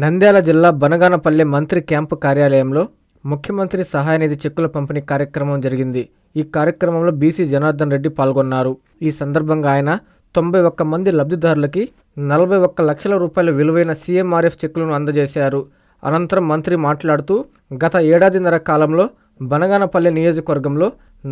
నంద్యాల జిల్లా బనగానపల్లె మంత్రి క్యాంపు కార్యాలయంలో ముఖ్యమంత్రి సహాయనిధి చెక్కుల పంపిణీ కార్యక్రమం జరిగింది. ఈ కార్యక్రమంలో బీసీ జనార్దన్ రెడ్డి పాల్గొన్నారు. ఈ సందర్భంగా ఆయన 91 మంది లబ్ధిదారులకి 41 లక్షల రూపాయల విలువైన సీఎంఆర్ఎఫ్ చెక్కులను అందజేశారు. అనంతరం మంత్రి మాట్లాడుతూ గత ఏడాదిన్నర కాలంలో బనగానపల్లె నియోజకవర్గంలో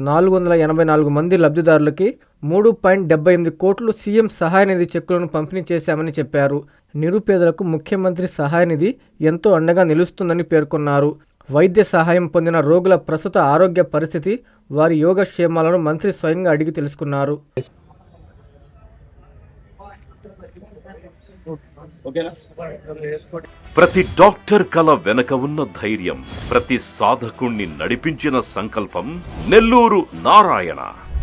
484 మంది లబ్ధిదారులకి 3.78 కోట్లు సీఎం సహాయనిధి చెక్కులను పంపిణీ చేశామని చెప్పారు. నిరుపేదలకు ముఖ్యమంత్రి సహాయనిధి ఎంతో అండగా నిలుస్తుందని పేర్కొన్నారు. వైద్య సహాయం పొందిన రోగుల ప్రస్తుత ఆరోగ్య పరిస్థితి, వారి యోగక్షేమాలను మంత్రి స్వయంగా అడిగి తెలుసుకున్నారు. ప్రతి డాక్టర్ కల వెనక ఉన్న ధైర్యం, ప్రతి సాధకుణ్ణి నడిపించిన సంకల్పం నెల్లూరు నారాయణ.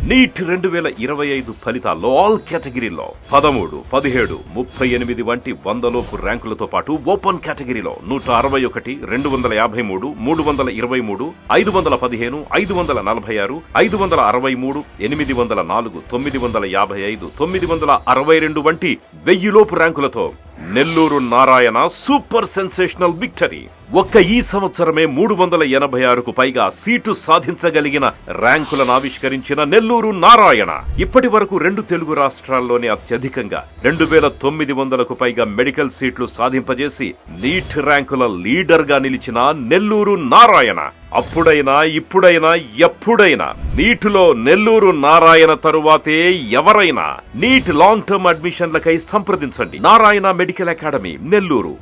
నీట్ 2025 ఫలితాల్లో ఆల్ కేటగిరీలో 13, 17, 38 వంటి 100లోపు ర్యాంకులతో పాటు ఓపెన్ కేటగిరీలో 161, 253, 323, 515, 546, 563, 804, 955, 962 వంటి 1000లోపు ర్యాంకులతో Nellore Narayana super sensational victory. ఒక్క ఈ సంవత్సరమే 386కు పైగా సీటు సాధించగలిగిన ర్యాంకులను ఆవిష్కరించిన నెల్లూరు నారాయణ ఇప్పటి వరకు 2 తెలుగు రాష్ట్రాల్లోనే అత్యధికంగా 2900కు పైగా మెడికల్ సీట్లు సాధింపజేసి నీట్ ర్యాంకుల లీడర్ గా నిలిచిన నెల్లూరు నారాయణ అప్పుడైనా ఇప్పుడైనా ఎప్పుడైనా నీటిలో నెల్లూరు నారాయణ తరువాతే ఎవరైనా. నీట్ లాంగ్ టర్మ్ అడ్మిషన్లకై సంప్రదించండి. Narayana medical academy, Nellore.